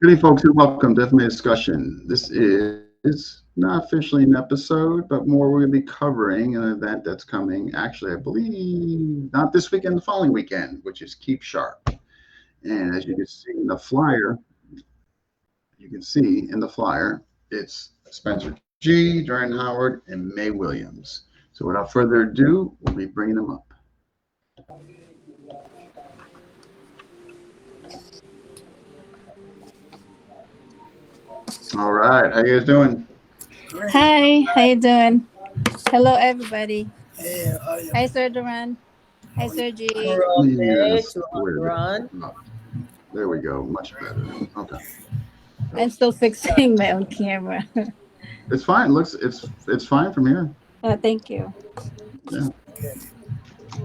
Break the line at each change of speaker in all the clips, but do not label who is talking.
Good evening, folks, and welcome to FMA Discussion. This is not officially an episode, but more we're going to be covering an event that's coming, actually, I believe, not this weekend, the following weekend, which is Keep Sharp. And as you can see in the flyer, it's Spencer G., Durand Howard, and May Williams. So without further ado, we'll be bringing them up. All right, how you guys doing?
Hi, how you doing? Hello, everybody.
Hey, how are you?
Hi, Sir Duran. Hi, Sir G.
Okay,
Yes,
to
wait a
Durand.
minute. There we go, much better. Okay.
I'm still fixing my own camera.
It's fine. It's fine from here.
Thank you,
Yeah.
Okay.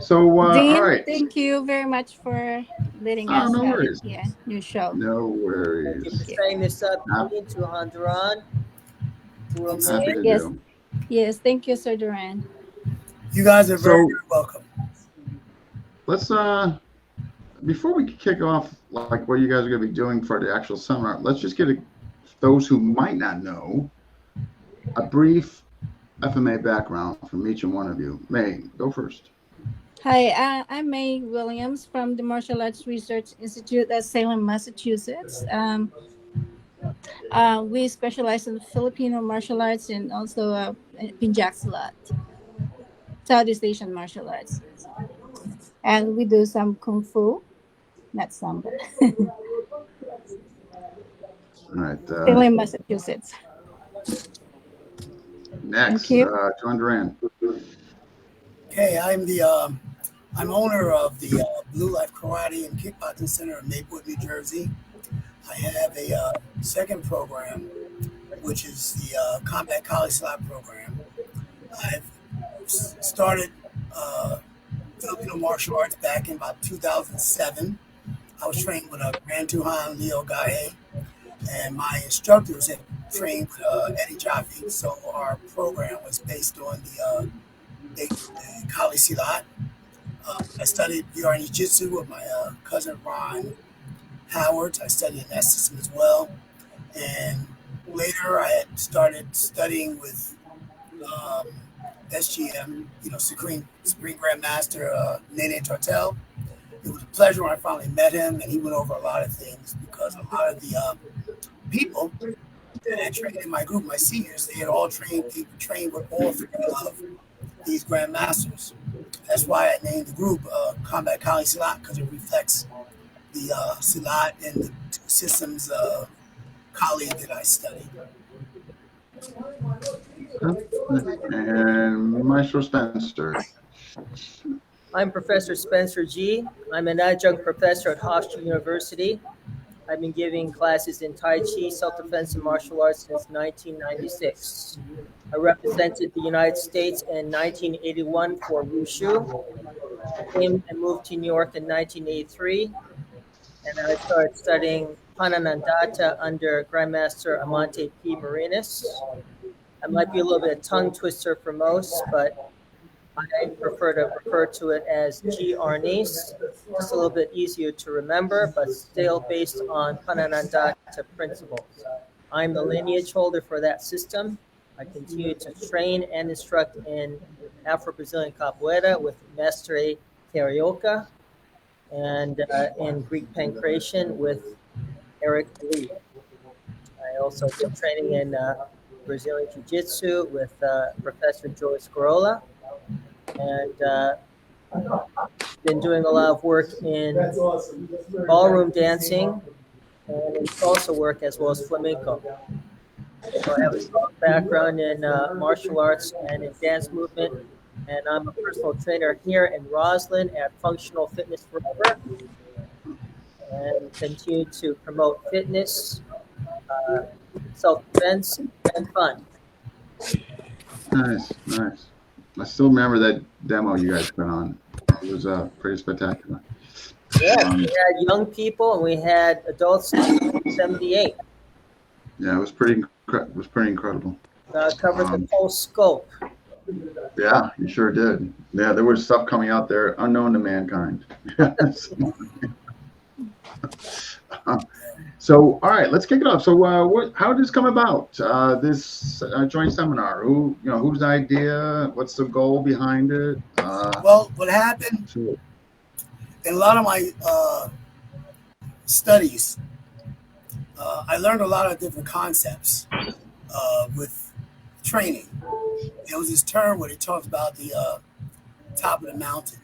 So all
Dean.
right.
Thank you very much for letting
Oh,
us
no
have
worries.
new show.
No
Thank you for
worries.
setting this up,
Hap-
Dean, to Durand. To
Happy
okay.
to
Yes,
do.
yes. Thank you, Sir Duran.
You guys are very
So
welcome.
let's before we kick off like what you guys are going to be doing for the actual seminar, let's just get those who might not know a brief FMA background from each and one of you. May, go first.
Hi, I'm May Williams from the Martial Arts Research Institute at Salem, Massachusetts. We specialize in Filipino martial arts and also Pinjak Southeast Asian martial arts. And we do some Kung Fu, not some, but
All right.
Salem, Massachusetts.
Next,
Thank you.
John Duran.
Okay, I'm owner of the Blue Life Karate and Kickboxing Center in Maplewood, New Jersey. I have a second program, which is the Combat Kali Slap program. I've started Filipino martial arts back in about 2007. I was trained with Grand Tuhan Leo Gaye, and my instructors had trained Eddie Jaffe. So our program was based on the Kali Silat. I studied VR Jiu-Jitsu with my cousin Ron Howard. I studied in that system as well. And later I had started studying with SGM, Supreme Grandmaster Nene Tortel. It was a pleasure when I finally met him, and he went over a lot of things because a lot of the people that had trained in my group, my seniors, they had all trained with all three of these grandmasters. That's why I named the group Combat Kali Silat, because it reflects the Silat and the two systems of Kali that I studied.
And Maestro Spencer.
I'm Professor Spencer G. I'm an adjunct professor at Hofstra University. I've been giving classes in Tai Chi, self-defense, and martial arts since 1996. I represented the United States in 1981 for Wushu. I came and moved to New York in 1983, and I started studying Pananandata under Grandmaster Amante P. Marinas. I might be a little bit of a tongue twister for most, but I prefer to refer to it as G. Arnis. Just a little bit easier to remember, but still based on Pananandata principles. I'm the lineage holder for that system. I continue to train and instruct in Afro-Brazilian Capoeira with Mestre Carioca and in Greek Pancration with Eric Lee. I also did training in Brazilian Jiu-Jitsu with Professor Joyce Corolla. And been doing a lot of work in ballroom dancing and in salsa work as well as flamenco. So I have a strong background in martial arts and in dance movement, and I'm a personal trainer here in Roslyn at Functional Fitness Forever, and continue to promote fitness, self-defense, and fun.
Nice. I still remember that demo you guys put on. It was pretty spectacular.
Yeah, we had young people and we had adults 78.
Yeah, it was pretty incredible.
Covered the whole scope.
Yeah, you sure did. Yeah, there was stuff coming out there unknown to mankind. So, all right, let's kick it off. So, how did this come about? This joint seminar. Whose idea? What's the goal behind it?
Well, what happened
So,
in a lot of my studies, I learned a lot of different concepts with training. There was this term where they talked about the top of the mountain,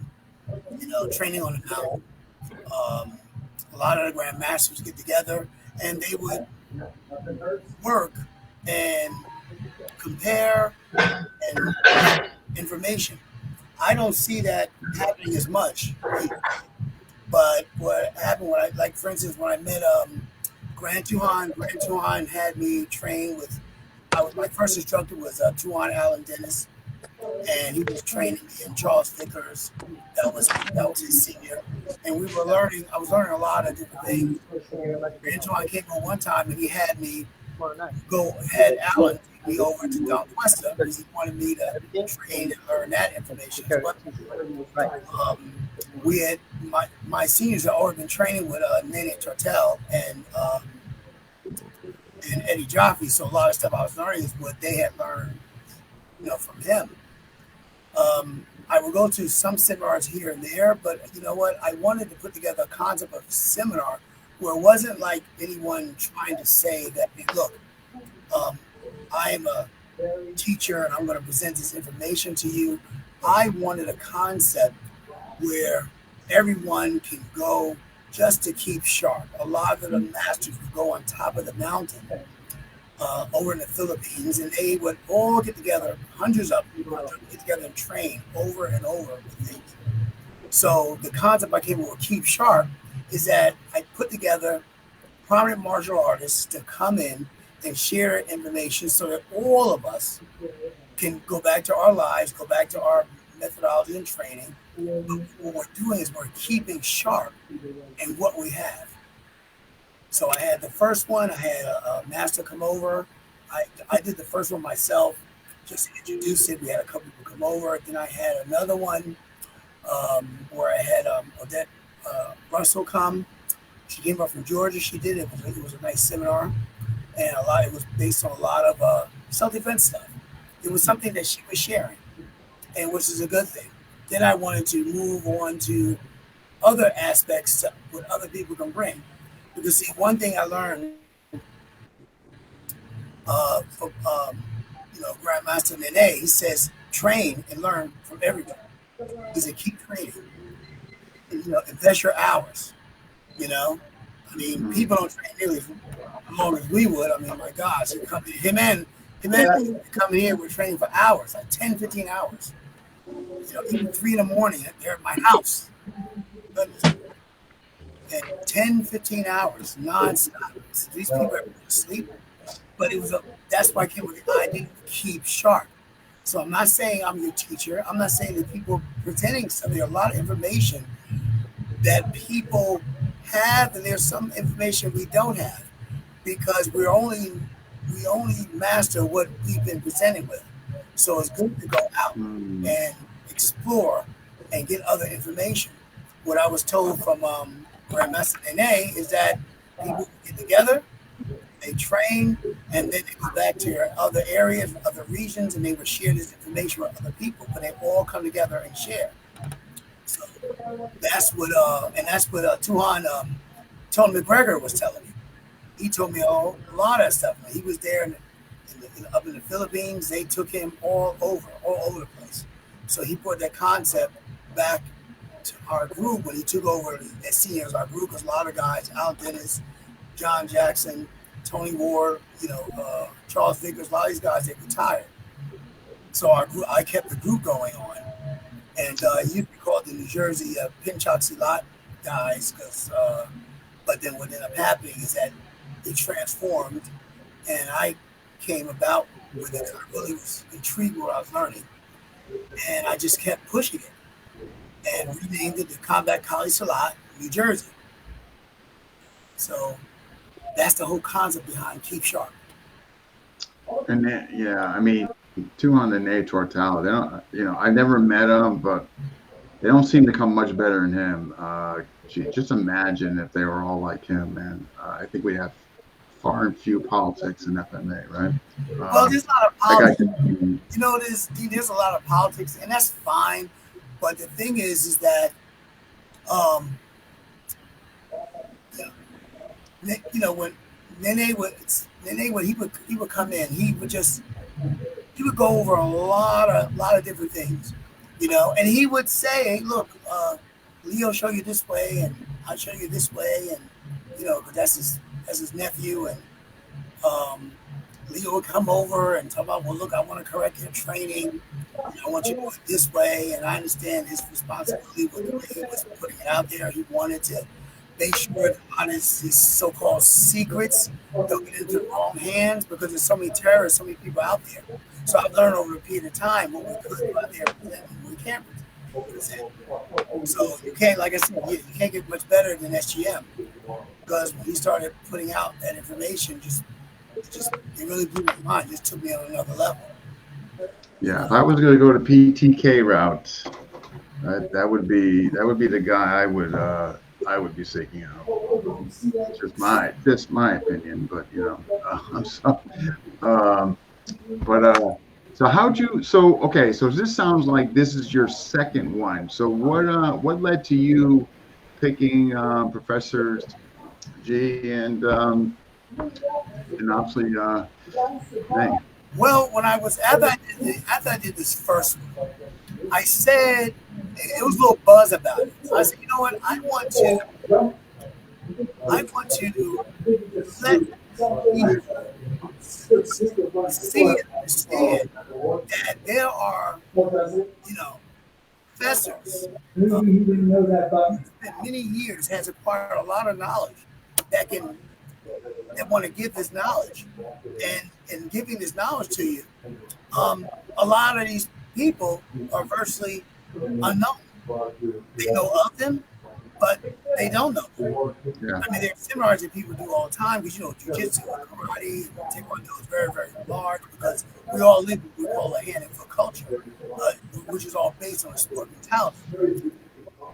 training on the mountain. A lot of the grandmasters get together and they would work and compare and information. I don't see that happening as much. But what happened like for instance, when I met Grant Tuhan had me train with. My first instructor was Tuhan Allen Dennis, and he was training me in Charles Vickers. That was his senior, and we were learning. I was learning a lot of different things. Grant Tuhan came on one time, and he had me had Allen take me over to Don Cuesta because he wanted me to train and learn that information. But, we had my seniors had already been training with Nene Tortel and Eddie Jaffe, so a lot of stuff I was learning is what they had learned, from him. I would go to some seminars here and there, but you know what? I wanted to put together a concept of a seminar where it wasn't like anyone trying to say that, hey, look, I am a teacher and I'm going to present this information to you. I wanted a concept where everyone can go just to keep sharp. A lot of the masters would go on top of the mountain over in the Philippines, and they would all get together, hundreds of them get together and train over and over with things. So the concept I came up with, keep sharp, is that I put together prominent martial artists to come in and share information so that all of us can go back to our lives, go back to our methodology and training. But what we're doing is we're keeping sharp in what we have. So I had the first one. I had a master come over. I did the first one myself, just to introduce it. We had a couple people come over. Then I had another one where I had Odette Russell come. She came up from Georgia. She did it. It was a nice seminar, and it was based on a lot of self-defense stuff. It was something that she was sharing, and which is a good thing. Then I wanted to move on to other aspects what other people can bring. Because see, one thing I learned from Grandmaster Nene, he says, train and learn from everyone. He said, keep training. Invest your hours. People don't train nearly as long as we would. I mean, my gosh, him and coming here, we're training for hours, like 10, 15 hours. Even 3 in the morning, they're at my house. Goodness. And 10, 15 hours, non-stop. These people are asleep. But that's why I came with the idea to keep sharp. So I'm not saying I'm your teacher. I'm not saying that people presenting something. There's a lot of information that people have, and there's some information we don't have because we only master what we've been presenting with. So it's good to go out and explore and get other information. What I was told from Grandmaster Nene is that people get together, they train, and then they go back to their other areas, other regions, and they would share this information with other people. But they all come together and share. So that's what Tuhan Tony McGregor was telling me. He told me a lot of stuff. He was there up in the Philippines. They took him all over the place. So he put that concept back to our group when he took over as seniors. Our group was a lot of guys: Al Dennis, John Jackson, Tony Ward, Charles Vickers. A lot of these guys, they retired. So I kept the group going on, and you could call it the New Jersey Pinchot Silat guys, but then what ended up happening is that it transformed, and I came about with it. I really was intrigued with what I was learning, and I just kept pushing it, and renamed it the Combat Kali Salat, New Jersey. So that's the whole concept behind Keep Sharp.
And Tuhan and Nate Tortala, they don't, I never met them, but they don't seem to come much better than him. gee, just imagine if they were all like him, man. I think we have far and few politics in FMA, right?
Well, there's a lot of
That guy
politics.
can,
You know, there's a lot of politics, and that's fine. But the thing is that, um, you know, when Nene when he would come in, he would go over a lot of different things, you know, and he would say, "Hey, look, Leo show you this way, and I'll show you this way," and you know, 'cause that's his nephew, and um, Leo would come over and talk about, "Well, look, I want to correct your training. I want you to do it this way," and I understand his responsibility with the way he was putting it out there. He wanted to make sure that a lot of his so-called secrets don't get into the wrong hands because there's so many terrorists, so many people out there. So I've learned over a period of time what we could do out there and what we can't present. So you can't, like I said, you can't get much better than SGM, because when he started putting out that information, it really blew my mind. Just took me on another level.
yeah. If I was going to go to PTK route, that would be the guy I would be seeking out. Just my opinion, but you know, I'm so. So how'd you? So okay, so this sounds like this is your second one. So what led to you picking Professors G and obviously May?
Well, when I was after I did this first one, I said it was a little buzz about it. So I said, you know what, I want to let people see and understand that there are, you know, professors who spent many years has acquired a lot of knowledge that want to give this knowledge, and in giving this knowledge to you, a lot of these people are virtually unknown. They know of them, but they don't know them.
Yeah.
I mean, there are seminars that people do all the time because, you know, jiu-jitsu and karate and taekwondo is very, very large because we all live what we call a hand and foot culture, which is all based on a sport mentality.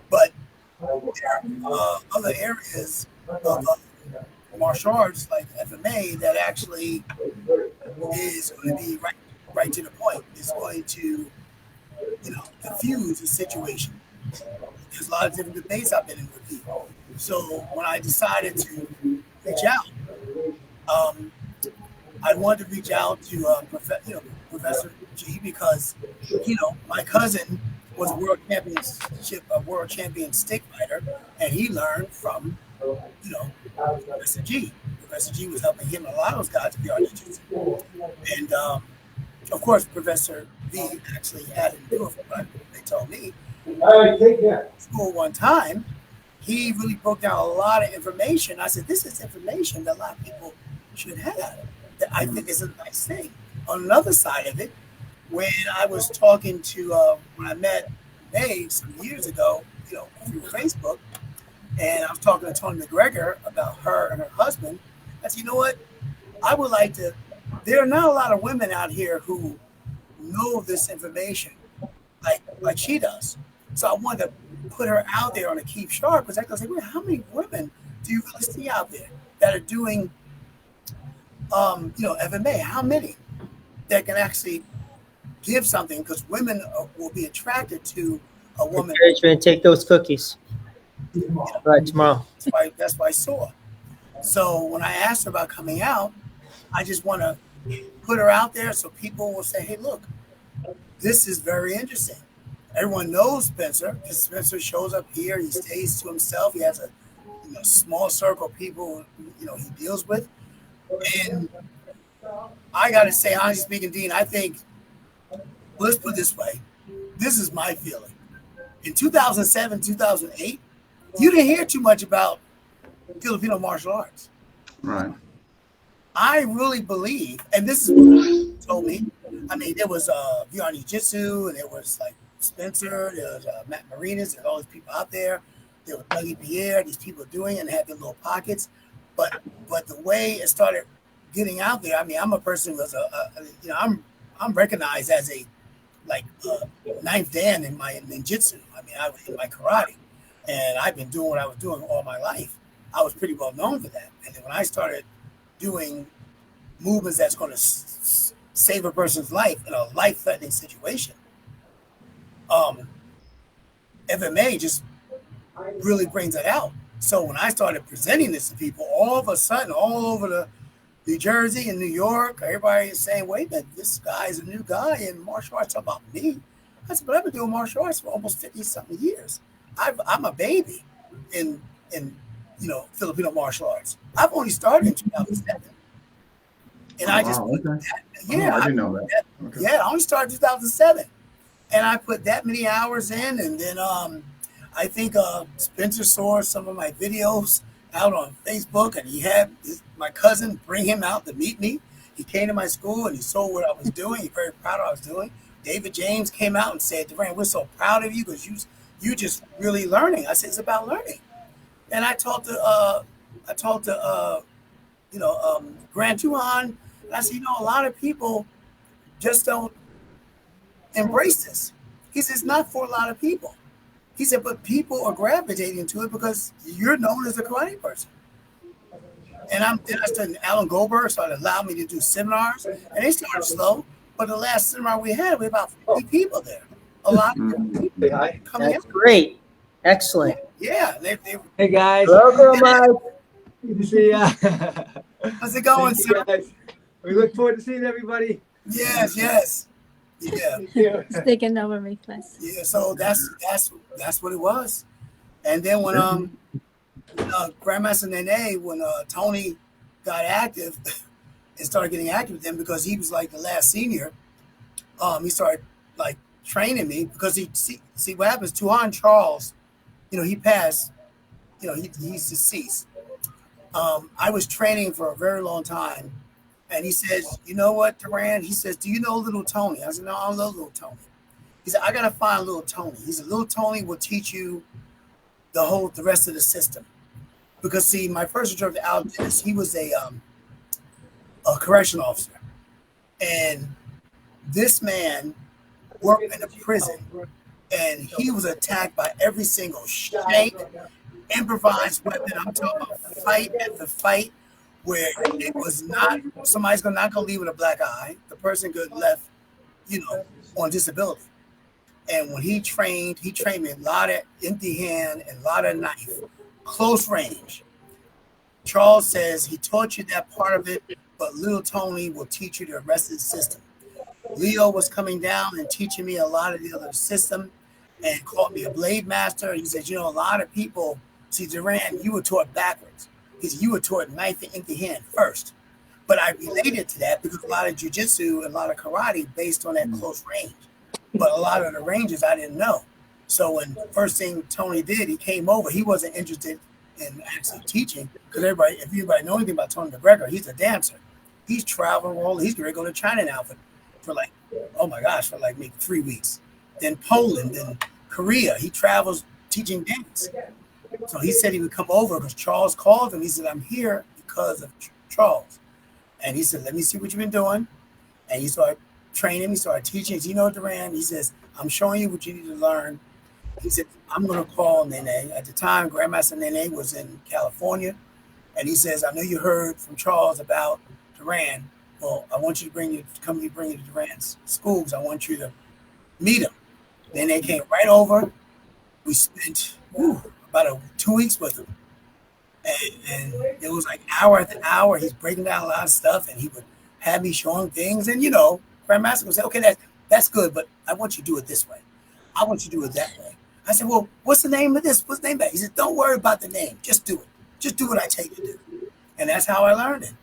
But there are other areas of martial arts like FMA that actually is going to be right to the point. It's going to, you know, diffuse the situation. There's a lot of different debates I've been in with people. So when I decided to reach out, I wanted to reach out to Professor G because, you know, my cousin was a world champion stick fighter, and he learned from, you know, Professor G. Professor G was helping him and a lot of those guys to be on jiu-jitsu. And of course, Professor V actually had him do it, but they told me. School one time, he really broke down a lot of information. I said, this is information that a lot of people should have. That I think is a nice thing. On another side of it, when I was talking to, when I met May some years ago, you know, through Facebook, and I was talking to Tony McGregor about her and her husband, I said, you know what? I would like to, there are not a lot of women out here who know this information like she does. So I wanted to put her out there on a keep sharp, because I was like, well, how many women do you really see out there that are doing, you know, FMA? How many that can actually give something? Because women will be attracted to a woman.
Encouragement, take those cookies. Right, tomorrow.
That's why I saw. So when I asked her about coming out, I just want to put her out there so people will say, hey, look, this is very interesting. Everyone knows Spencer, because Spencer shows up here. He stays to himself. He has a small circle of people, you know, he deals with. And I got to say, honestly speaking, Dean, I think, let's put it this way. This is my feeling. In 2007, 2008, you didn't hear too much about Filipino martial arts.
Right.
I really believe, and this is what he told me. I mean, there was Durand Jiu-Jitsu, and there was like Spencer, there was Matt Marinas, there's all these people out there. There was Dougie Pierre, these people doing it and had their little pockets. But the way it started getting out there, I mean, I'm a person who was you know, I'm recognized as a ninth dan in my ninjutsu. I mean, I was in my karate. And I've been doing what I was doing all my life. I was pretty well known for that. And then when I started doing movements that's going to save a person's life in a life-threatening situation, FMA just really brings it out. So when I started presenting this to people, all of a sudden, all over the New Jersey and New York, everybody is saying, wait a minute, this guy is a new guy in martial arts. About me. I said, but I've been doing martial arts for almost 50-something years. I'm a baby in Filipino martial arts. I've only started in 2007. And I just,
okay.
Yeah,
I didn't know that. Okay.
Yeah, I only started in 2007. And I put that many hours in. And then I think Spencer saw some of my videos out on Facebook, and he had my cousin bring him out to meet me. He came to my school and he saw what I was doing. He's very proud of what I was doing. David James came out and said, Durand, we're so proud of you because you just really learning. I said, it's about learning. And I talked to Grant Juhan, and I said, a lot of people just don't embrace this. He said, it's not for a lot of people. He said, but people are gravitating to it because you're known as a karate person. And then I studied Alan Goldberg, so it allowed me to do seminars, and they started slow. But the last seminar we had, we had about 50 people there. A lot of people coming in.
That's great. Excellent.
Yeah.
Hey guys.
Welcome, Mike.
Good to see ya.
How's it going,
Thank you,
sir?
guys. We look forward to seeing everybody.
Yes. Yeah.
It's taken over my class.
Yeah. So that's what it was. And then when Grandmaster Nene, when Tony got active and started getting active with him because he was like the last senior, he started like training me because he see what happens. Tuhan Charles, he passed. He's deceased. I was training for a very long time, and he says, "You know what, Durand?" He says, "Do you know Little Tony?" I said, "No, I don't know Little Tony." He said, "I gotta find Little Tony." He said, "Little Tony will teach you the rest of the system." Because see, my first instructor, Al Dennis, he was a correction officer, and this man worked in a prison, and he was attacked by every single shank, improvised weapon. I'm talking about fight after fight, where it was not somebody's not gonna leave with a black eye. The person could left, on disability. And when he trained me a lot of empty hand and a lot of knife, close range. Charles says he taught you that part of it, but Little Tony will teach you the rest of the system. Leo was coming down and teaching me a lot of the other system and called me a blade master. He said, a lot of people, see, Durand, you were taught backwards. He said, you were taught knife and empty hand first. But I related to that because a lot of jiu-jitsu and a lot of karate based on that close range. But a lot of the ranges I didn't know. So when the first thing Tony did, he came over. He wasn't interested in actually teaching because if everybody know anything about Tony McGregor, he's a dancer. He's traveling all. He's going to go to China now for like, oh my gosh, for like maybe 3 weeks. Then Poland, then Korea. He travels teaching dance. So he said he would come over because Charles called him. He said, I'm here because of Charles. And he said, let me see what you've been doing. And he started training. He started teaching. He said, Durand, he says, I'm showing you what you need to learn. He said, I'm going to call Nene. At the time, Grandmaster Nene was in California. And he says, I know you heard from Charles about Durand. Well, I want you to bring you to Durand's schools. I want you to meet him. Then they came right over. We spent about 2 weeks with him. And it was like hour after hour. He's breaking down a lot of stuff, and he would have me showing things. And, Grandmaster would say, okay, that's good, but I want you to do it this way. I want you to do it that way. I said, well, what's the name of this? What's the name of that? He said, don't worry about the name. Just do it. Just do what I tell you to do. And that's how I learned it.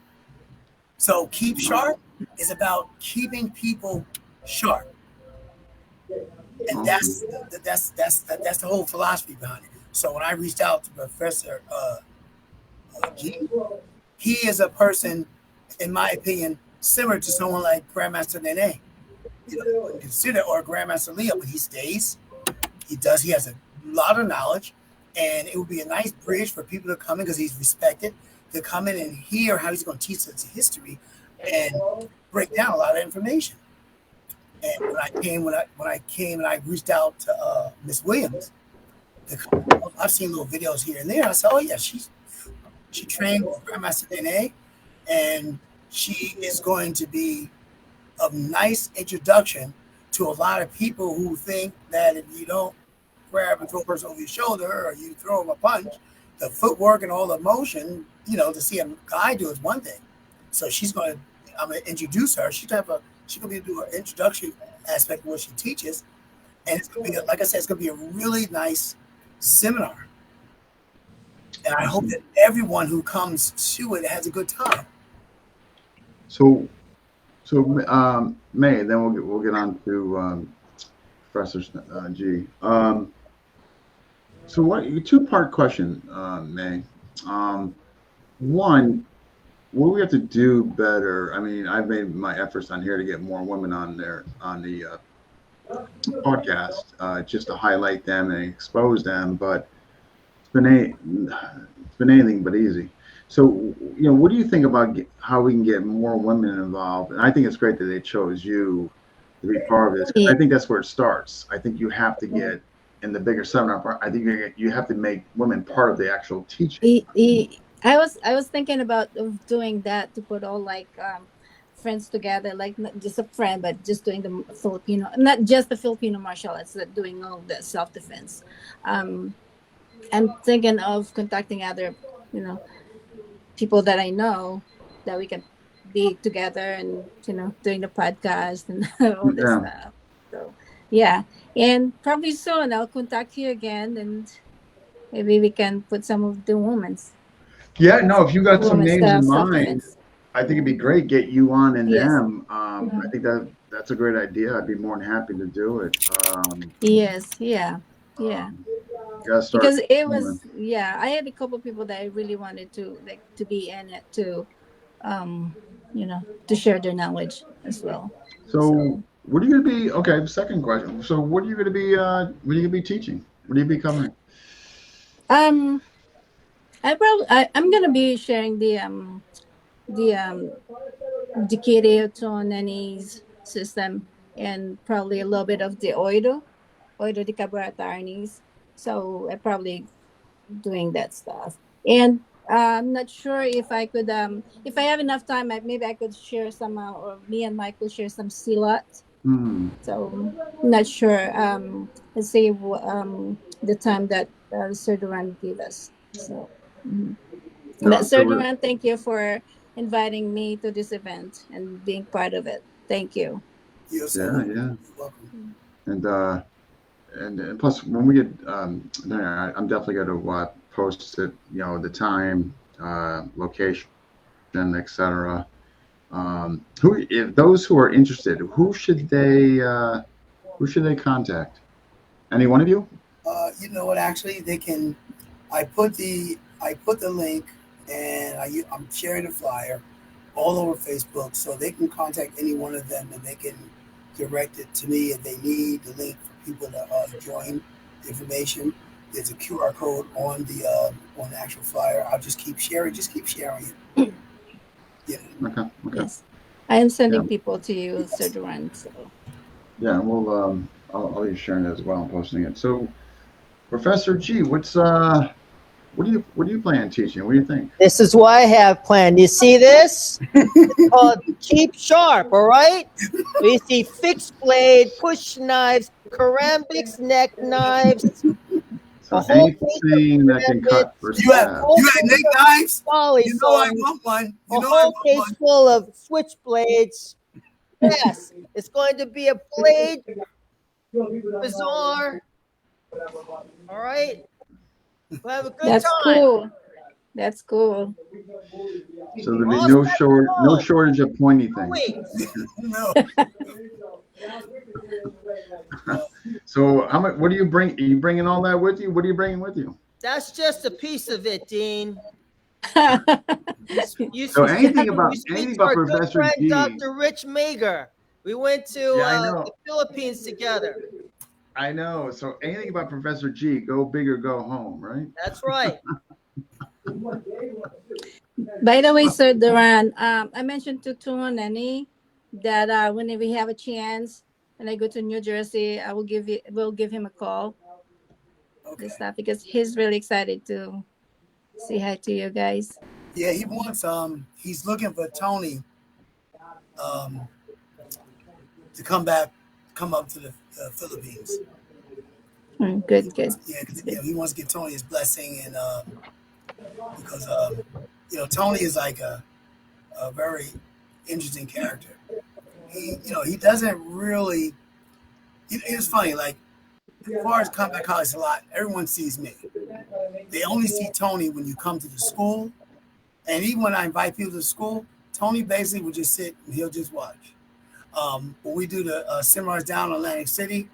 So keep sharp is about keeping people sharp. And that's the whole philosophy behind it. So when I reached out to Professor G, he is a person, in my opinion, similar to someone like Grandmaster Nene. Consider or Grandmaster Leo, but he stays. He has a lot of knowledge, and it would be a nice bridge for people to come in because he's respected, to come in and hear how he's going to teach us history and break down a lot of information. And when I came and I reached out to Miss Williams, I've seen little videos here and there. I said, oh yeah, she trained with Grandmaster Dene, and she is going to be a nice introduction to a lot of people who think that if you don't grab and throw a person over your shoulder or you throw them a punch, the footwork and all the motion, to see a guy do is one thing. So I'm going to introduce her. She's going to be do her introduction aspect of what she teaches. And it's going to be, like I said, it's going to be a really nice seminar. And I hope that everyone who comes to it has a good time.
So May, then we'll get on to Professor G. So what? Two-part question, May. One, what do we have to do better? I mean, I've made my efforts on here to get more women on the podcast, just to highlight them and expose them, but it's been anything but easy. So, what do you think about how we can get more women involved? And I think it's great that they chose you to be part of this.
Yeah.
I think that's where it starts. I think you have to get in the bigger seminar. I think you have to make women part of the actual teaching.
I was thinking about of doing that, to put all friends together, like not just a friend, but just doing the Filipino, not just the Filipino martial arts, but doing all the self-defense. I'm thinking of contacting other, people that I know that we can be together and, doing the podcast and all this stuff. So, yeah. And probably soon I'll contact you again, and maybe we can put some of the women's.
Yeah, no, if you got some names in mind,
self-defense.
I think it'd be great. Get you on and
Yes.
them. I think that's a great idea. I'd be more than happy to do it.
Yes. Yeah. Yeah.
Gotta start
Because it
somewhere.
was, I had a couple of people that I really wanted to to be in it to, to share their knowledge as well.
So what are you gonna be? Okay, second question. So what are you gonna be? What are you gonna be teaching? What are you be covering?
I'm gonna be sharing the Dikiri Tonani's system, and probably a little bit of the Oido de Cabratanis. So I'm probably doing that stuff. And I'm not sure if I could, if I have enough time, maybe I could share some, or me and Mike will share some silat. So I'm not sure. Let's see the time that Sir Durand gave us. So, Sir Durand, thank you for inviting me to this event and being part of it. Thank you.
You're welcome.
And plus, when we get there, I'm definitely going to post it. The time, location, etc. If those who are interested, who should they contact? Any one of you?
You know what? Actually, they can. I put the link, and I'm sharing the flyer all over Facebook, so they can contact any one of them, and they can direct it to me if they need the link for people to join the information. There's a QR code on the actual flyer. I'll just keep sharing. it. Yeah.
Okay.
Yes, I am sending people to you, Sir Durand. So.
Yeah, we'll I'll be sharing it as well and posting it. So, Professor G, what do you plan on teaching? What do you think?
This is what I have planned. You see this? It's called Keep Sharp, all right? We see fixed blade, push knives, kerambics, neck knives.
So anything that can cut for
You have neck knives?
Volley,
You know I want one.
A whole case full of switchblades. Yes, it's going to be a blade bazaar. All right? We'll have a good time.
Cool. That's cool.
So there'll be no shortage of pointy things.
No.
So how much? What do you bring? Are you bringing all that with you? What are you bringing with you?
That's just a piece of it, Dean.
So anything about Professor
friend,
G.
Dr. Rich Mager. We went to the Philippines together.
I know. So anything about Professor G, go big or go home, right?
That's right.
By the way, Sir Durand, I mentioned to Nani that when we have a chance and I go to New Jersey, we'll give him a call.
Okay.
stuff because he's really excited to say hi to you guys.
Yeah, he wants he's looking for Tony um to come up to the Philippines. He
Good, good.
wants, yeah,
That's
because
good.
he wants to get Tony his blessing, and because Tony is like a very interesting character. He doesn't really. It's funny, like as far as combat college a lot, everyone sees me. They only see Tony when you come to the school, and even when I invite people to the school, Tony basically will just sit and he'll just watch. When we do the seminars down in Atlantic City,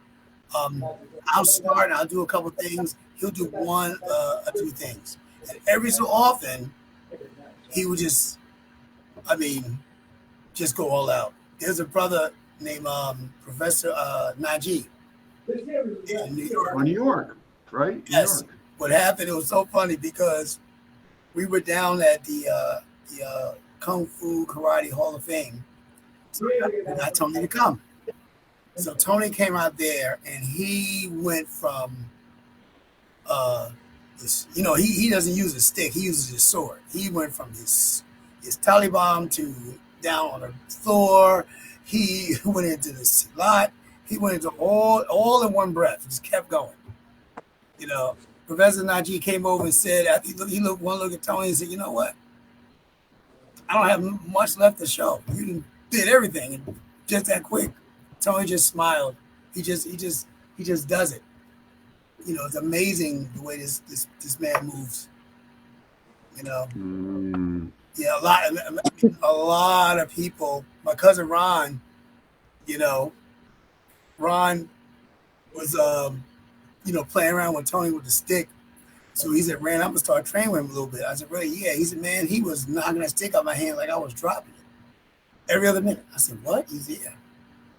I'll start and I'll do a couple things. He'll do one or two things, and every so often he would I mean, just go all out. There's a brother named Professor Najee in New York.
Or New York, right?
Yes.
New York.
What happened? It was so funny because we were down at the Kung Fu Karate Hall of Fame. So I got Tony to come. So Tony came out there and he went from he doesn't use a stick, he uses his sword. He went from his Taliban to down on the floor. He went into the Silat. He went into all in one breath. Just kept going. Professor Najee came over and said, after he looked one look at Tony and said, "You know what? I don't have much left to show. You did everything, and just that quick." Tony just smiled. He just does it. It's amazing the way this man moves. Yeah, a lot of people. My cousin Ron, Ron was playing around with Tony with the stick. So he said, "Ran, I'm gonna start training with him a little bit." I said, "Really?" "Yeah." He said, "Man, he was knocking that stick out my hand like I was dropping it every other minute." I said, "What?" He said, "Yeah."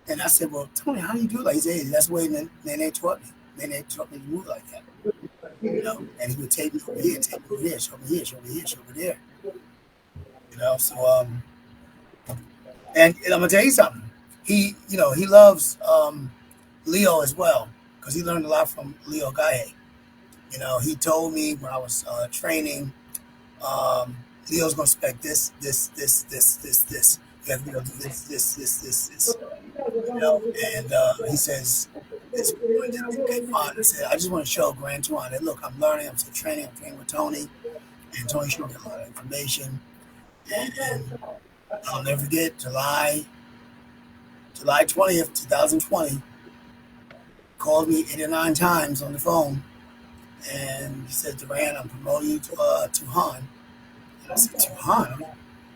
And I said, "Well, Tony, how do you do it?" Like, he said, "Hey, that's the way Nene taught me. Nene taught me to move like that." And he would take me over here, take me over here, show me here, show me here, show me there. So and I'm gonna tell you something. He loves Leo as well because he learned a lot from Leo Gaye. He told me when I was training, Leo's gonna expect this. You have to do this. And he says, "This point down, okay, fine." I said, "I just want to show Grand Tuan that look, I'm learning, I'm still training, I'm training with Tony, and Tony showed me a lot of information." And I'll never forget July 20th, 2020, called me 8 or 9 times on the phone. And he said, "Durand, I'm promoting you to Han." And I said, "To Han?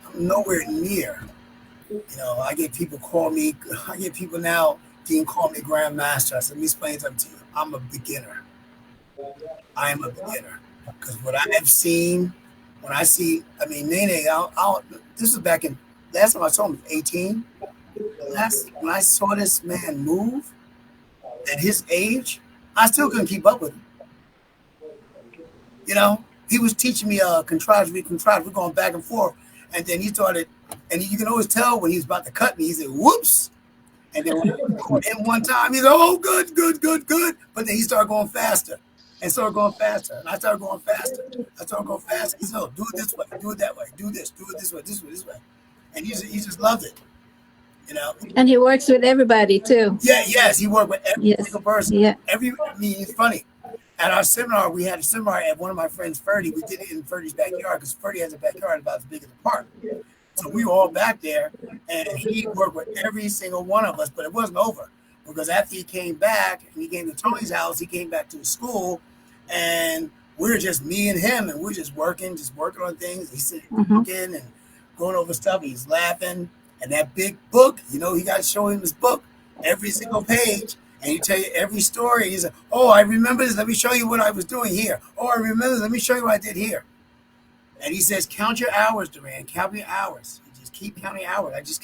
I'm nowhere near." I get people call me. I get people now being call me Grandmaster. I said, "Let me explain something to you. I'm a beginner. I am a beginner because what I have seen, when I see, Nene. This was back in last time I saw him was 18. When I saw this man move at his age, I still couldn't keep up with him. He was teaching me contrived. We're going back and forth. And then he started, and you can always tell when he was about to cut me, he said, "Whoops." And then when I caught him one time, he said, "Oh, good. But then he started going faster and started going faster. And I started going faster. He said, "Oh, do it this way, do it that way, do it this way, this way. And he just loved it.
And he works with everybody too.
Yeah, yes, he worked with every single person.
Yeah.
It's funny. At our seminar, we had a seminar at one of my friends, Ferdy. We did it in Ferdy's backyard because Ferdy has a backyard about as big as a park. So we were all back there, and he worked with every single one of us, but it wasn't over because after he came back and he came to Tony's house, he came back to the school, and we were just me and him, and we're just working on things. He's sitting and going over stuff. He's laughing, and that big book, he got to show him his book, every single page. And he tell you every story. He said, "Oh, I remember this. Let me show you what I was doing here. Oh, I remember this. Let me show you what I did here." And he says, "Count your hours, Durand. Count your hours. You just keep counting hours." I just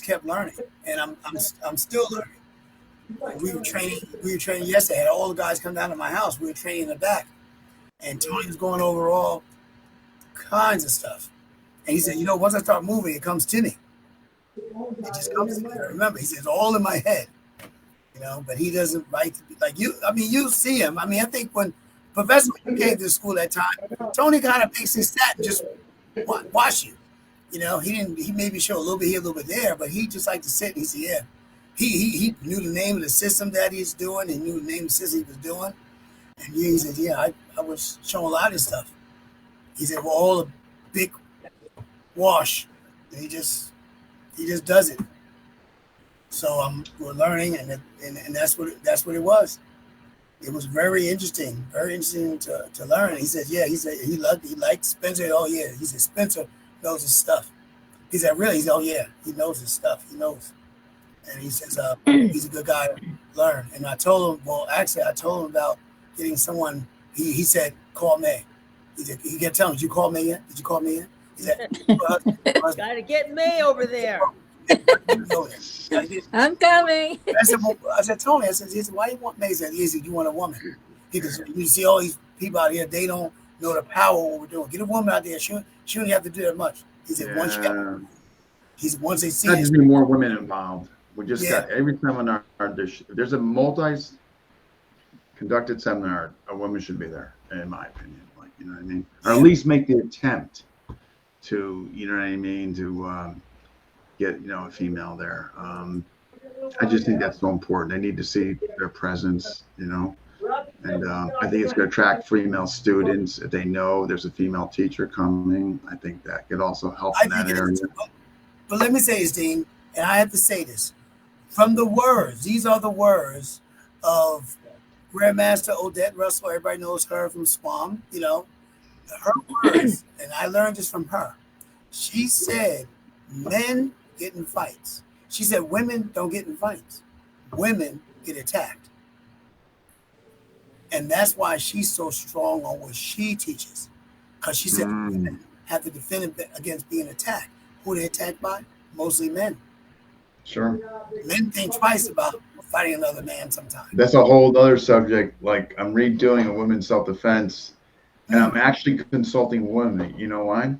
kept learning, and I'm still learning. We were training yesterday. I had all the guys come down to my house. We were training in the back, and Tony was going over all kinds of stuff. And he said, "Once I start moving, it comes to me. It just comes to me. I remember." He said, "It's all in my head." but he doesn't write to be like you. I mean, you see him. I mean, I think when Professor came to the school that time, Tony kind of basically sat and just watch you. He maybe show a little bit here, a little bit there, but he just liked to sit and he said, yeah. He knew the name of the system that he's doing, and knew the name of the system he was doing. And he said, yeah, I was showing a lot of stuff. He said, well, all the big wash. And he just does it. So we're learning, and that's what it was. It was very interesting to learn. He said, yeah, he liked Spencer. Oh yeah, he said Spencer knows his stuff. He said, really? He said, oh yeah, he knows his stuff. He knows. And he says, he's a good guy to learn. And I told him, I told him about getting someone. He said, call me. He kept telling me, did you call me yet? Did you call me yet? He said,
gotta get May over there.
I'm coming.
I said, Tony, he said, why you want May? He said, you want a woman. Because you see all these people out here, they don't know the power of what we're doing. Get a woman out there. She don't have to do that much. He said, once they see
it. Just be more women involved. We just got every seminar. There's a multi-conducted seminar. A woman should be there, in my opinion. Like, you know what I mean? Or at least make the attempt to, you know what I mean, to get a female there. I just think that's so important. They need to see their presence, and I think it's going to attract female students if they know there's a female teacher coming. I think that could also help in that area.
But let me say this, Dean, and I have to say this. From the words, these are the words of Grandmaster Odette Russell. Everybody knows her from SWAM, her words, and I learned this from her. She said, men get in fights. She said, women don't get in fights. Women get attacked. And that's why she's so strong on what she teaches. Because she said women have to defend against being attacked. Who are they attacked by? Mostly men.
Sure.
Men think twice about fighting another man sometimes.
That's a whole other subject. Like, I'm redoing a women's self-defense, and I'm actually consulting women. You know why?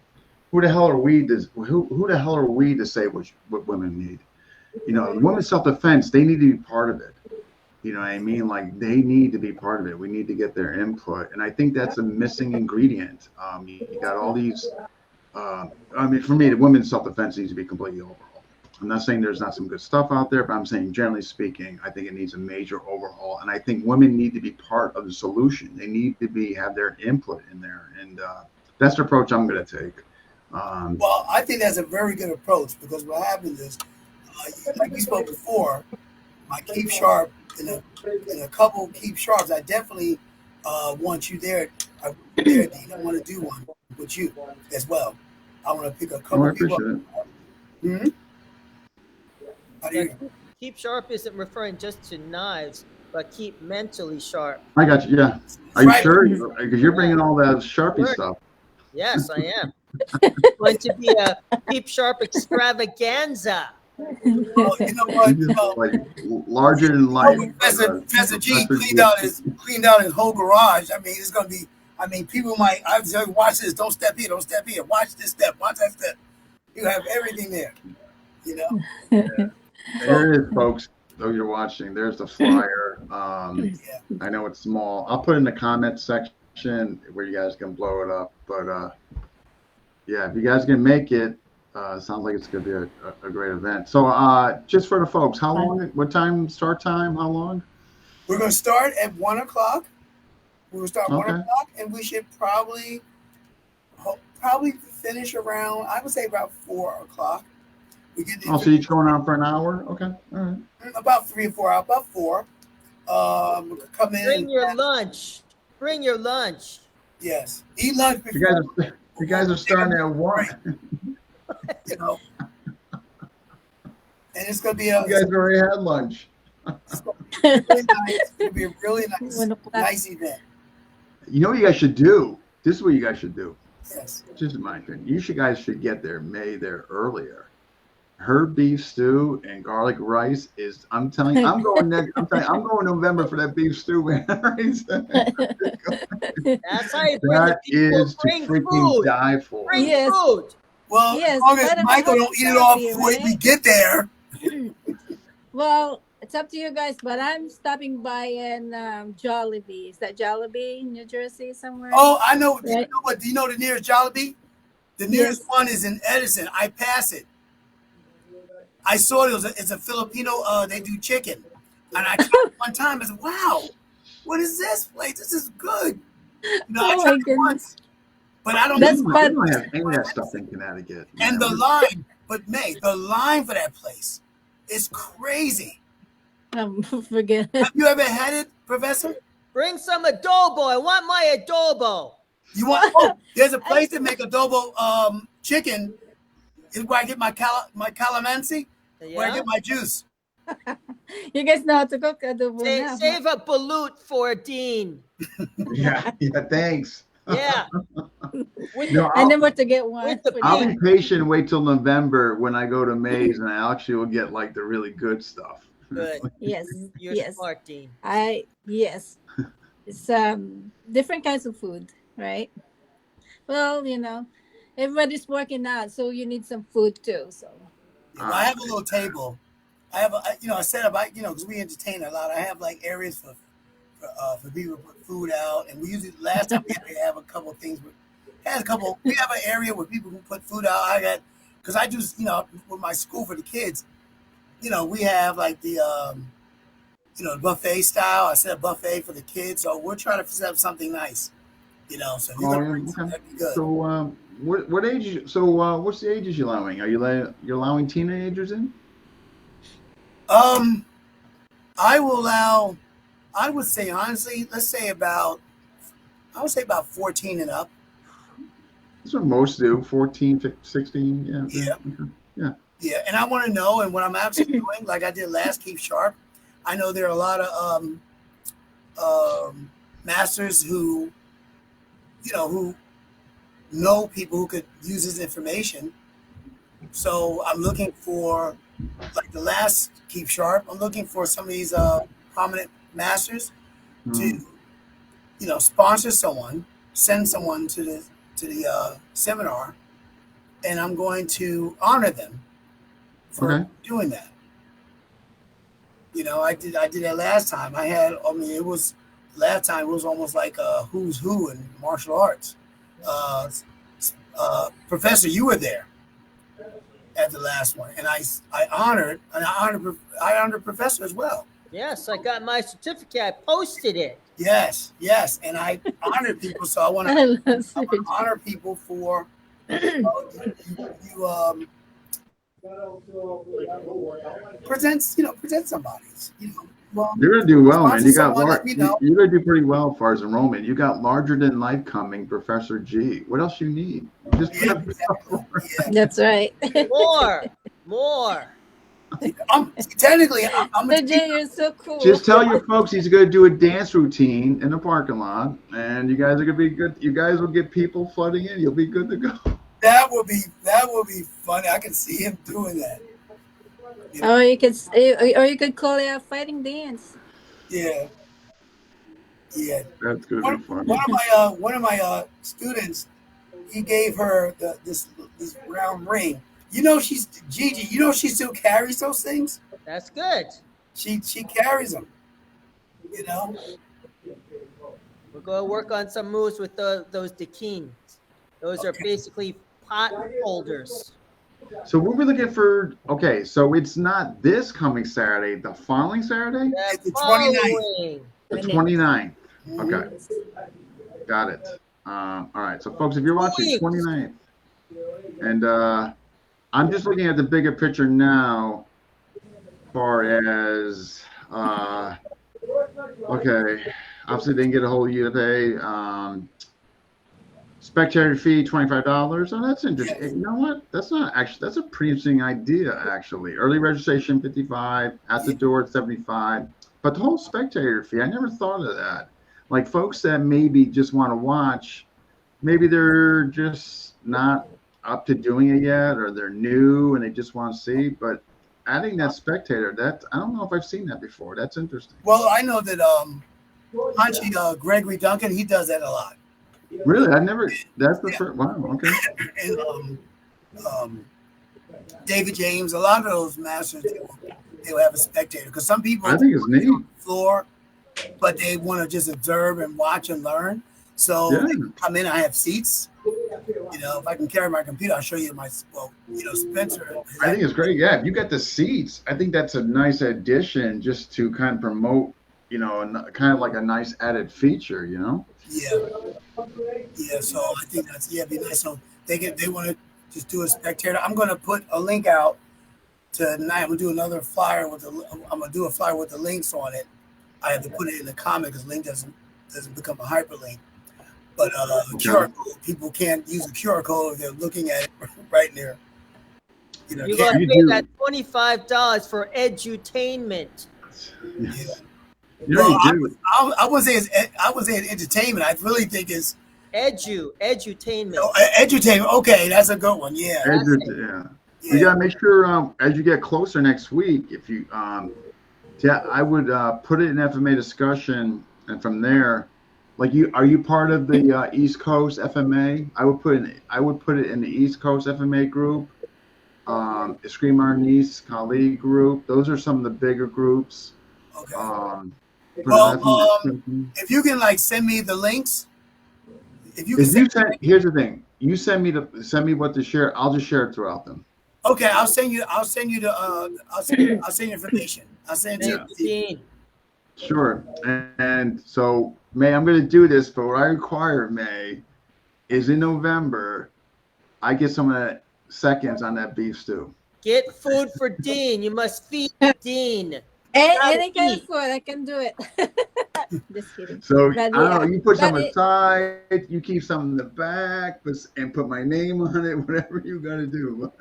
Who the hell are we to say what women need? Women's self-defense, they need to be part of it. You know what I mean? Like, they need to be part of it. We need to get their input. And I think that's a missing ingredient. You got all these, for me, the women's self-defense needs to be completely overhauled. I'm not saying there's not some good stuff out there, but I'm saying, generally speaking, I think it needs a major overhaul. And I think women need to be part of the solution. They need to have their input in there. And that's the approach I'm going to take.
Well, I think that's a very good approach, because what happens is, like we spoke before, my Keep Sharp and a couple Keep Sharps, I definitely want you there. Dean. I want to do one with you as well. I want to pick a couple people. Mm-hmm.
Keep Sharp isn't referring just to knives, but keep mentally sharp.
I got you. Yeah. Are you sure? Because you're bringing all that Sharpie stuff.
Yes, I am. Going to be a Keep Sharp extravaganza.
Well, you know what?
Like, larger than life.
Professor G cleaned out his whole garage. I mean, it's gonna be. I mean, people might. I tell you, watch this. Don't step here. Don't step here. Watch this step. Watch that step. You have everything there.
Yeah. There it is, folks. Those you're watching, there's the flyer. I know it's small. I'll put it in the comment section where you guys can blow it up. But if you guys can make it, sounds like it's going to be a great event. So just for the folks, how long? What time? Start time? How long?
We're going to start at 1 o'clock. We're going to start 1 o'clock, and we should probably finish around, I would say, about 4 o'clock.
So each going on for an hour? Okay. All right.
About 3 or 4 hours. About 4. Come in.
Bring your lunch. Bring your lunch.
Yes. Eat lunch before.
You guys are starting at 1.
And it's going to be you
guys already had lunch.
It's going to be a really nice event.
You know what you guys should do? This is what you guys should do.
Yes.
Just in my opinion. You guys should get there earlier. Her beef stew and garlic rice is, I'm telling you, I'm going November for that beef stew, man.
That's how you bring
that
the people.
Is to freaking die for.
Bring food.
Well, as long as Michael don't eat it all before we get there.
Well, It's up to you guys, but I'm stopping by in Jollibee. Is that Jollibee, New Jersey, somewhere?
Oh, I know. You
Right.
know what? Do you know the nearest Jollibee? The nearest
Yes.
one is in Edison. I pass it. I saw it's a Filipino. They do chicken, and I tried it one time. I said, "Wow, what is this place? This is good." You know, I
Oh
tried
my
it
goodness.
once, but I don't.
We
That's
don't,
know.
we
fun.
don't have any of that stuff in Connecticut.
And the line, but May, the line for that place is crazy.
Forget it.
Have you ever had it, Professor?
Bring some adobo. I want my adobo.
You want? Oh, there's a place that make adobo chicken. Is where I get my calamansi. Where I
Yeah.
get my juice.
You guys know how to cook adobo now.
Save a balut for Dean.
Yeah, thanks.
Yeah. With
No,
I never to get one.
with the
for
I'll
dinner.
be patient and wait till November when I go to Maze, and I actually will get like the really good stuff.
Good.
Yes.
You're
Yes.
smart, Dean.
Yes. It's different kinds of food, right? Well, everybody's working out, so you need some food too. So
Well, I have a little table. I have I set up. Because we entertain a lot. I have like areas for people to put food out, and we usually last time we have a couple of things. We have an area where people can put food out. Because I just with my school for the kids, we have like the buffet style. I set a buffet for the kids, so we're trying to set up something nice. So if you're gonna bring something, that'd be good.
So, what age? So, what's the ages you're allowing? Are you're allowing teenagers in?
I will allow. I would say honestly, I would say about 14 and up.
That's what most do. 14, 15, 16. Yeah.
Yeah.
Okay.
Yeah, and I want to know, and what I'm actually doing, like I did last Keep Sharp, I know there are a lot of masters who know people who could use this information. So I'm looking for, like the last Keep Sharp, I'm looking for some of these prominent masters to, sponsor someone, send someone to the seminar, and I'm going to honor them for doing that. I did that last time. It was last time it was almost like a who's who in martial arts. Professor, you were there at the last one, and I honored Professor as well.
Yes, I got my certificate. I posted it.
Yes, and I honored people, so I want
I
to
love
honor people for you present somebody. Well,
You're gonna do well, man.
sponsor
You got
someone, let me know.
you're gonna do pretty well as far as enrollment. You got larger than life coming, Professor G. What else you need? Just
Yeah, exactly. Yeah.
That's right.
More.
I'm
So
a
Jay, you're so cool.
Just tell your folks he's gonna do a dance routine in the parking lot, and you guys are gonna be good. You guys will get people flooding in. You'll be good to go.
that would be funny. I can see him doing that.
Or you could call it a fighting dance.
Yeah.
That's gonna
One
be fun.
of my students, he gave her this round ring. She's Gigi. She still carries those things.
That's good.
She carries them.
We're going to work on some moves with those dakins. Those are basically pot holders.
So what we're looking for? Okay, so it's not this coming Saturday. The following Saturday,
The
The 29th.
following.
the 29th.
Mhm.
Okay, got it. All right. So folks, if you're watching 29th, and I'm just looking at the bigger picture now, as far as okay, obviously they didn't get a whole year to pay. Spectator fee $25. Oh, that's interesting.
Yes.
You know what? That's a pretty interesting idea actually. Early registration $55, at the door at $75, but the whole spectator fee, I never thought of that. Like folks that maybe just want to watch, maybe they're just not up to doing it yet, or they're new and they just want to see. But adding that spectator, I don't know if I've seen that before. That's interesting.
Well, I know that Hanchi Gregory Duncan, he does that a lot.
Really, that's the first. Wow. Okay.
And David James, a lot of those masters, they'll have a spectator because some people
I think it's neat.
on the floor, but they want to just observe and watch and learn. So
Yeah.
they can come in. I have seats. You know, if I can carry my computer, I'll show you my. Well, you know, Spencer.
I think it's great. Yeah, if you got the seats, I think that's a nice addition just to kind of promote, you know, kind of like a nice added feature, you know?
Yeah. Yeah. So I think that's it'd be nice. So they want to just do a spectator. I'm going to put a link out tonight. I'm going to do another flyer with I'm going to do a flyer with the links on it. I have to put it in the comment because link doesn't become a hyperlink. But QR code, people can't use a QR code if they're looking at it right there. You know,
You gotta pay that $25 for edutainment.
Yeah.
You know,
Well,
you do.
I wouldn't say it's entertainment. I really think it's
Edutainment.
edutainment. Okay, that's a good one. Yeah.
Yeah. You gotta make sure as you get closer next week, if you I would put it in FMA discussion, and from there, like are you part of the East Coast FMA? I would put it in the East Coast FMA group, Scream Our Niece colleague group. Those are some of the bigger groups.
Okay.
Well,
if you can like send me the links,
here's the thing. You send me what to share. I'll just share it throughout them.
Okay, I'll send you information. I'll send you.
Dean.
Sure. And so, May, I'm going to do this, but what I require, May, is in November, I get some of that seconds on that beef stew.
Get food for Dean. You must feed Dean.
Any kind of food, I can do it. Just kidding.
So
But
I don't know, you put some
it-
aside, you keep some in the back, and put my name on it, whatever you got to do.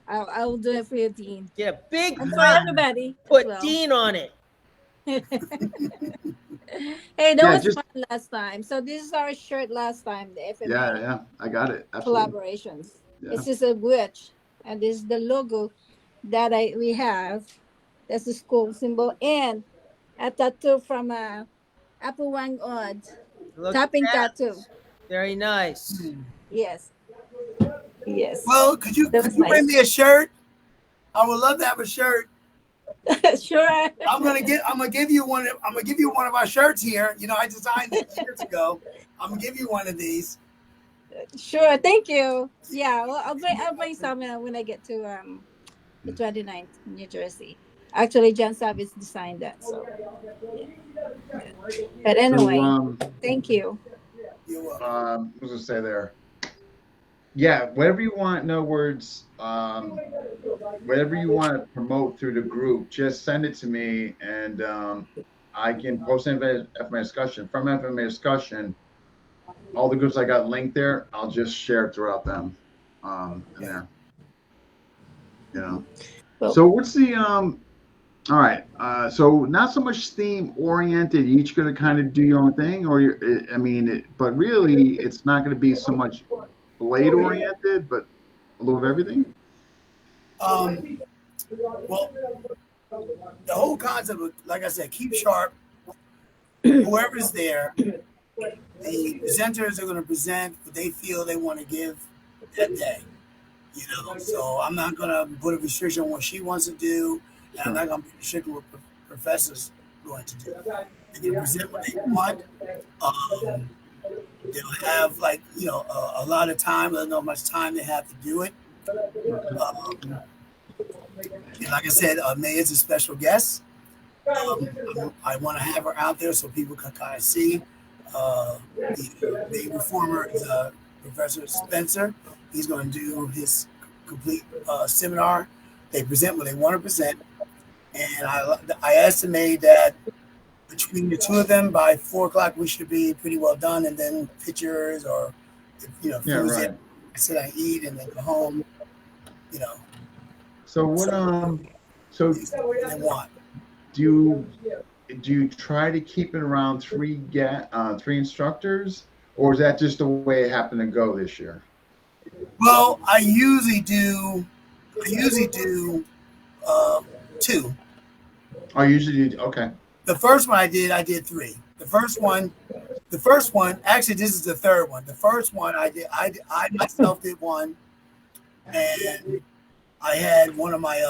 I'll do it for you, Dean.
Get a big
And for
pot.
everybody.
Put
well.
Dean on it.
Hey, that
Yeah,
was
just-
fun last time. So this is our shirt last time, the FMA
Yeah, I got it. Absolutely.
collaborations.
Yeah.
This is a witch, and this is the logo that we have. That's the school symbol, and a tattoo from Apple Wang Odd.
Look
Tapping
at that.
tattoo.
Very nice.
Yes. Yes.
Well, could you
That's
bring
nice.
me a shirt? I would love to have a shirt.
Sure.
I'm gonna give you one. I'm gonna give you one of our shirts here. You know, I designed it years ago. I'm gonna give you one of these.
Sure. Thank you. Yeah. Well, I'll bring some when I get to the 29th in New Jersey. Actually, John Savage designed that. So. Yeah. But anyway, thank you.
You're welcome.
What was I say there? Yeah, whatever you want, no words. Whatever you want to promote through the group, just send it to me, and I can post it in FMA discussion. From FMA discussion, all the groups I got linked there, I'll just share it throughout them. In there. You know.
Well-
So what's the all right. So not so much theme oriented. You each going to kind of do your own thing, or but really, it's not going to be so much blade oriented, but a little of everything.
Well, the whole concept of, like I said, keep sharp. Whoever's there, the presenters are going to present what they feel they want to give that day. You know, so I'm not going to put a restriction on what she wants to do. And I'm not going to be restricted what professors are going to do. They can present what they want. They'll have a lot of time. I don't know how much time they have to do it. And like I said, May is a special guest. I want to have her out there so people can kind of see. The reformer is Professor Spencer. He's going to do his complete seminar. They present what they want to present. And I estimate that between the two of them, by 4 o'clock, we should be pretty well done. And then pictures or, food's
right.
in. I said I eat and then go home,
So what? So
they want.
do you try to keep it around three instructors, or is that just the way it happened to go this year?
Well, I usually do 2.
Oh, usually do. Okay.
The first one I did 3. The first one, actually, this is the third one. The first one I myself did one, and I had one of my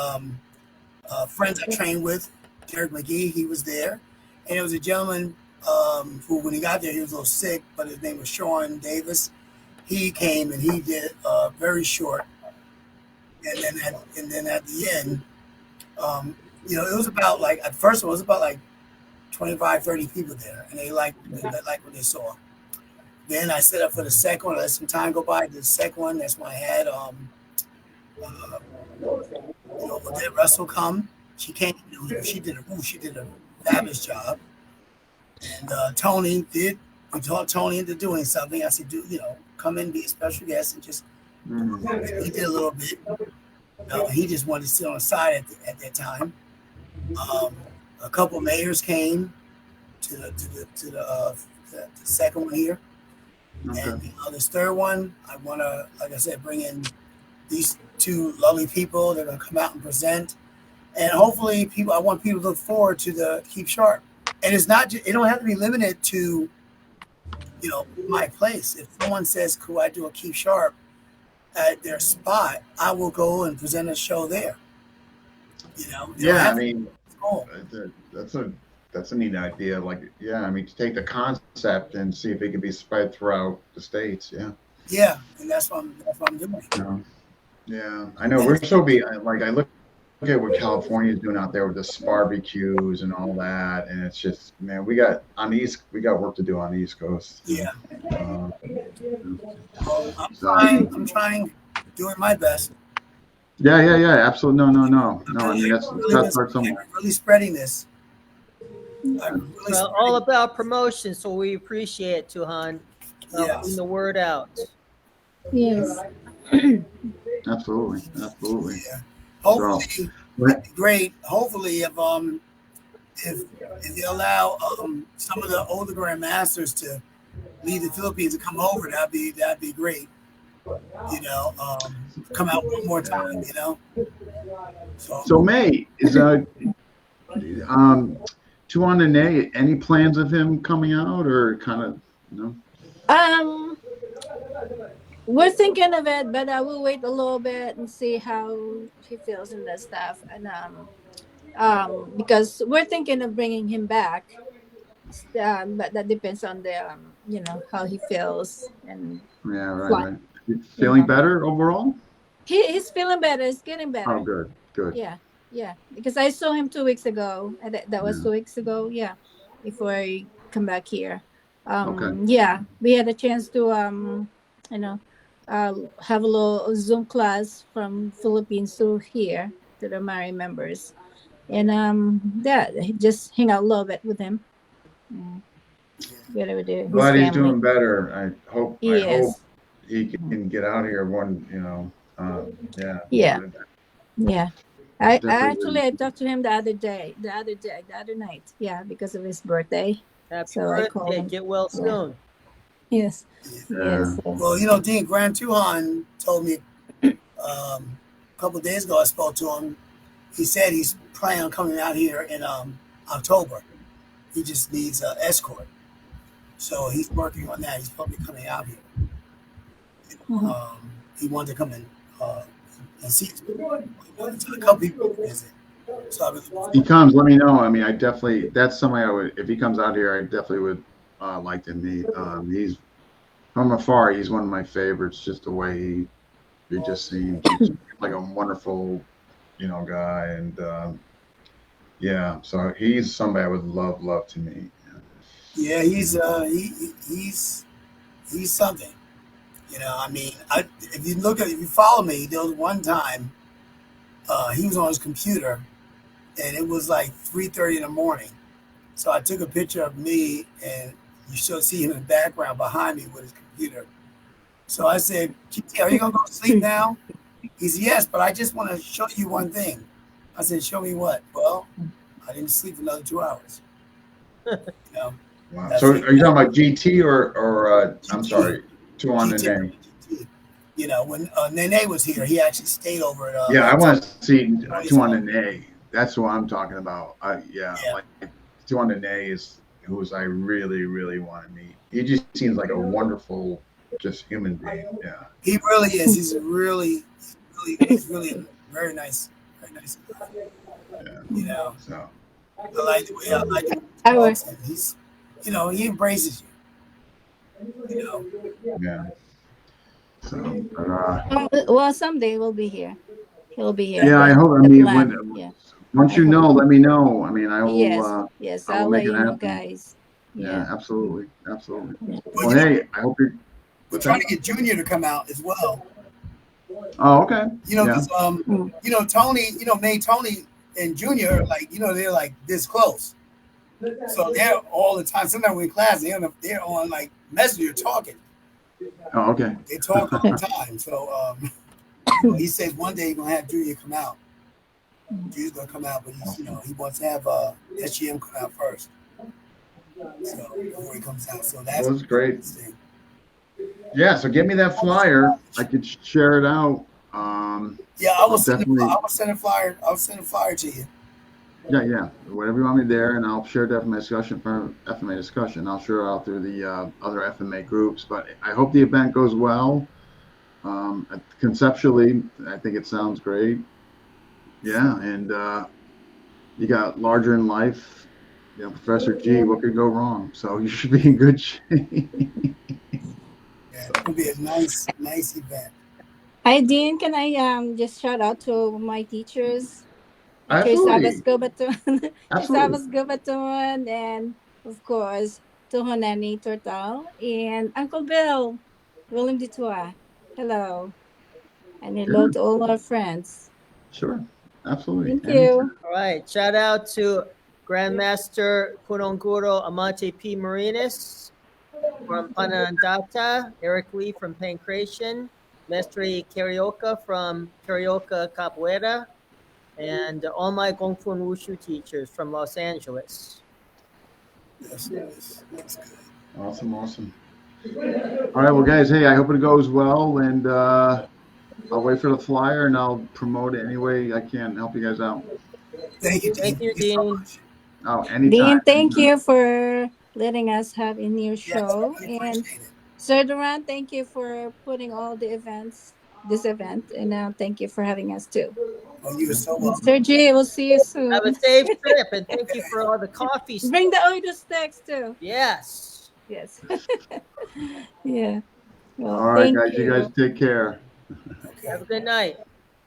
friends I trained with, Derek McGee, he was there. And it was a gentleman who, when he got there, he was a little sick, but his name was Sean Davis. He came and he did very short. And then at the end, it was about like, at first it was about like 25, 30 people there. And they liked what they saw. Then I set up for the second one. I let some time go by. The second one, that's when I had Odette Russell come. She came. She did a fabulous job. And Tony did. We taught Tony into doing something. I said, come in, be a special guest, and just. He did a little bit. He just wanted to sit on the side at that time. A couple of mayors came to the second one here. Okay. And this third one, I want to, like I said, bring in these two lovely people. They're going to come out and present. And hopefully I want people to look forward to the Keep Sharp. And it's not, it don't have to be limited to, my place. If someone says, could I do a Keep Sharp at their spot, I will go and present a show there.
Yeah, I mean, that's a neat idea. To take the concept and see if it can be spread throughout the states. Yeah.
Yeah, and that's what I'm doing.
Yeah, I know. We're so I look at what California is doing out there with the barbecues and all that, and it's just, man, we got work to do on the East Coast.
Yeah. I'm trying, doing my best.
Yeah, absolutely. No. I mean, that's
really spreading this.
All about promotion, so we appreciate it, Tuhan. Putting the word out.
Yes.
Absolutely.
Yeah. Hopefully, that'd be great. Hopefully, if they allow some of the older grandmasters to leave the Philippines and come over, that'd be great. Come out one more time.
So May is Tuan Nene, any plans of him coming out, or kind of
we're thinking of it, but I will wait a little bit and see how he feels in that stuff, and because we're thinking of bringing him back, but that depends on the how he feels. And
right. Feeling better overall?
He's feeling better. He's getting better.
Oh, good.
Yeah, because I saw him 2 weeks ago. That was 2 weeks ago. Yeah, before I come back here.
Okay.
Yeah, we had a chance to have a little Zoom class from Philippines to here to the Mari members, and just hang out a little bit with him.
Glad he's doing better. I hope he can get out here one.
Yeah. I talked to him the other night. Yeah, because of his birthday.
Happy birthday. Get well soon.
Yes.
Yeah.
Well, Dean Grand Tuhan told me a couple of days ago, I spoke to him. He said he's planning on coming out here in October. He just needs an escort. So he's working on that. He's probably coming out here. He wanted to come in and see a couple people visit. So
he comes, let me know. I mean, that's somebody I would, if he comes out here, I definitely would like to meet. He's from afar, he's one of my favorites, just the way he just seems like a wonderful, guy. And so he's somebody I would love to meet.
Yeah, he's something. If you follow me, there was one time he was on his computer, and it was like 3:30 in the morning. So I took a picture of me, and you should see him in the background behind me with his computer. So I said, "GT, are you gonna go to sleep now?" He said, "Yes, but I just want to show you one thing." I said, "Show me what?" Well, I didn't sleep another 2 hours.
Wow. So are you talking about GT or I'm sorry, Tuan Nene?
When Nene was here, he actually stayed over at.
I want to see Tuan Nene. That's what I'm talking about. Like Tuan Nene is who I really, really want to meet. He just seems like a wonderful, just human being. Yeah.
He really is. He's really a very nice guy. You know,
So
I like the way the way he
Our,
talks, and he's, you know, he embraces you. You know,
yeah. So but,
well, someday we'll be here. He'll be here.
yeah, I
That's
hope. I
the
mean,
plan. Yeah,
once
I
you
hope.
know, let me know. I mean,
Yes, yes.
I will
I'll
make
let
it
you know,
happen.
guys.
Yeah,
Yeah.
absolutely, absolutely.
Yeah.
but
Well,
you know,
hey, I hope you.
we're
What's
trying
that?
to get Junior to come out as well.
Oh, okay.
You know,
Yeah.
because
Mm.
you know, Tony, you know, May, Tony, and Junior are like, you know, they're like this close. So they're all the time. Sometimes we're in class, they're on like Messenger talking.
Oh, okay.
They talk all the time. So you know, he says one day he's gonna have Junior come out. Junior's gonna come out, but he's, you know, he wants to have SGM come out first. So before he comes out. So that's
Well, that's great.
interesting.
Yeah. So get me that flyer. I could share it out.
Yeah, I will
I'll
send
definitely.
I will send a flyer. I'll send a flyer to you.
Yeah, yeah. Whatever you want me there, and I'll share the FMA discussion for FMA discussion. I'll share it out through the other FMA groups. But I hope the event goes well. Conceptually, I think it sounds great. Yeah, and you got larger in life. You know, Professor G. What could go wrong? So you should be in good shape.
Yeah, it'll be a nice, nice event.
Hi, Dean. Can I just shout out to my teachers? Teacher Sabas
Absolutely,
Gobaton, Teacher
absolutely.
Sabas Gobaton, and of course, to Honani Tortal and Uncle Bill, William Ditua. Hello. And hello
Yeah,
to all our friends.
sure, absolutely.
Thank
Anytime.
you.
All right. Shout out to Grandmaster Kunonguro Amante P. Marinas from Panandata, Eric Lee from Pancration, Mestre Carioca from Carioca Capoeira, and all my Kung Fu and Wushu teachers from Los Angeles.
That's good.
Awesome, awesome. All right, well, guys. Hey, I hope it goes well, and I'll wait for the flyer, and I'll promote it any way I can. Help you guys out.
Thank you, Dean.
Thank you,
Thank you so
Dean.
much.
Oh, anytime,
Dean, thank
anytime.
you for letting us have in your
Yes, I
show.
really
And
appreciate it.
Sir Durand, thank you for putting all the events, this event. And thank you for having us too.
Oh, you are so
And
welcome.
Sir G, we'll see you
Have a
soon.
safe trip, and thank you for all the coffee.
Bring the Oido stacks too.
Yes.
Yes. Yeah. Well,
All right,
thank
guys. You guys
you.
take care.
Okay.
Have a good night.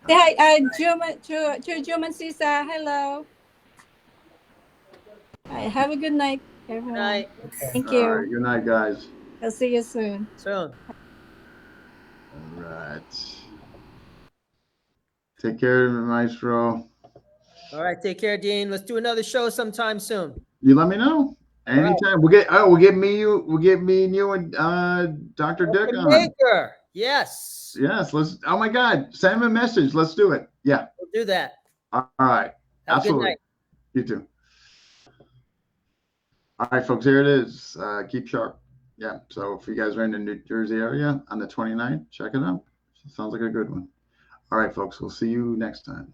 Say hi, Juman Sisa. Hello. Have a good night,
Good
everyone.
night.
Okay.
Thank
All right.
you.
Good night, guys.
I'll see you soon.
Soon.
All right. Take care, Maestro.
All right. Take care, Dean. Let's do another show sometime soon.
You let me know
All right.
anytime. We'll get me and you and Dr. Dick
The
on.
Maker. Yes.
Yes, let's. Oh my God, send him a message. Let's do it. Yeah.
We'll do that.
All right.
Have
Absolutely.
a good night.
You too. All right, folks. Here it is. Keep sharp. Yeah. So if you guys are in the New Jersey area on the 29th, check it out. Sounds like a good one. All right, folks. We'll see you next time.